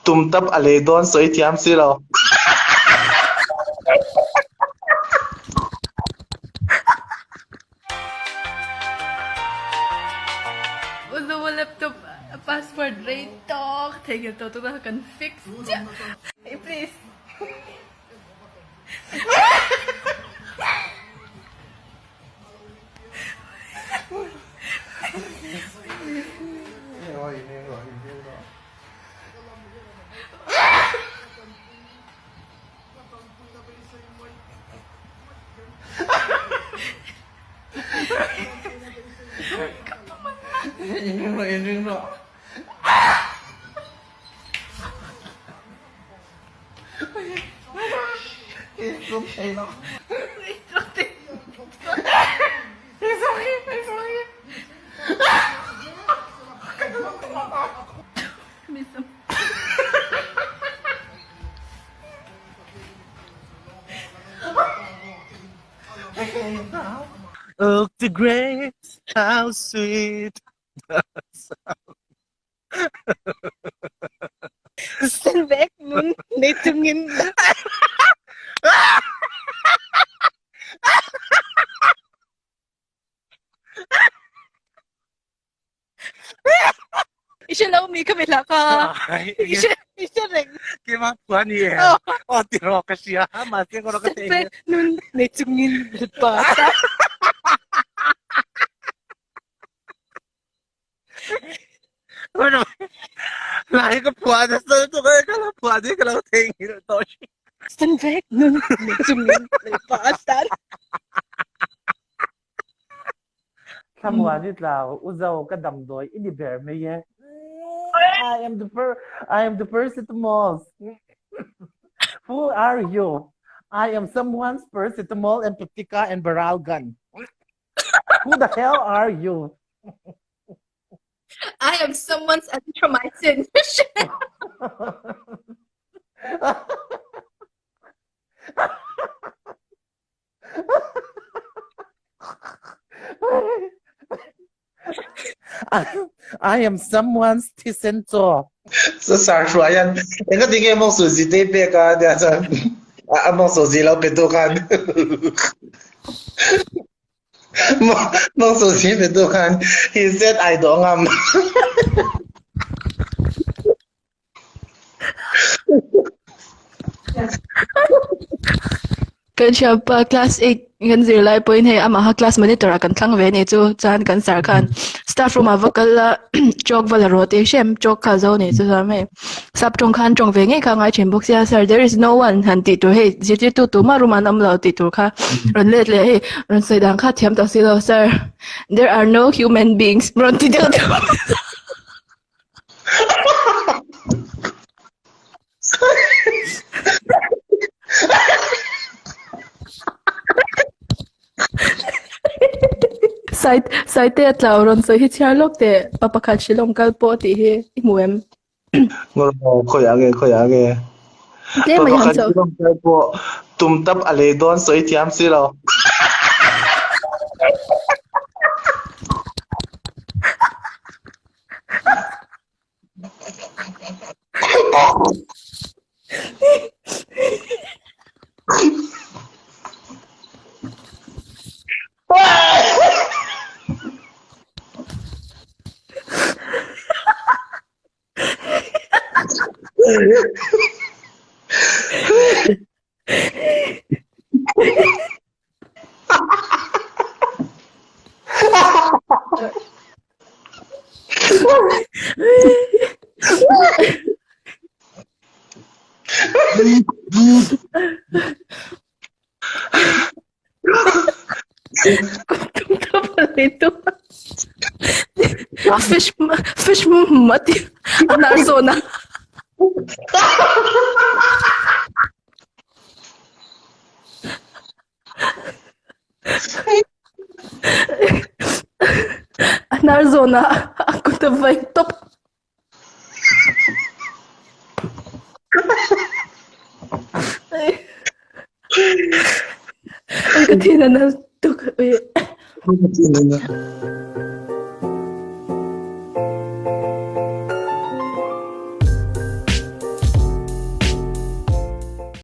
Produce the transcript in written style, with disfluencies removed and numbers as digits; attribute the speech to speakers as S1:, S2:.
S1: तुम तब अले दोन सोई थियाम सिलो
S2: Uso mo laptop password rate talk. Take it to na kan fix. Hey, please.
S1: Oh, the grace, how sweet.
S3: Stand back nun, netungin. Isilaw mi kamila ka. Isireng.
S1: Kima kuan ye. Oh, tiro ka siya. Mati ko ka
S3: Stand back nun, netungin. Bata.
S1: Ano? Lahi ka puan sa to ka lang puan ka lang tingin to.
S3: Stand back nun, netungin. Bata.
S1: Samuanit lao uzaw ka damdoy iniber me ye. I am the person to most. Who are you? I am someone's paracetamol and Patika and Baralgan. Who the hell are you?
S2: I am someone's azithromycin.
S1: I am someone's tisento. Sa sarsuayan. Eka tingin mo susi tepe ka dia sa among susi lao petukan. Mo susi petukan. He said I don't am.
S2: Kan siya pa class 8 kan zirlai point hey ama ha class monitor kan thlang ve ni chu chan kan sar khan staff room avakal chok wala rote shem chok kha zo ni chu me sap tong khan tong ve nge kha ngai chen box ya sir there is no one han ti to hey jiti tu ma room an am lo ti tu kha ron let le hey ron sai dang kha thiam ta si lo sir there are no human beings ron ti del Site at lauron so hi charlok te papakal silong kalpo ti hi imuem.
S1: Ngoro khoyage.
S2: Te may hanso.
S1: Tum tap ale don so itiam silo.
S2: Ito. Fish mati. Narzona. Narzona. Ako tabay top. Ay, katina na.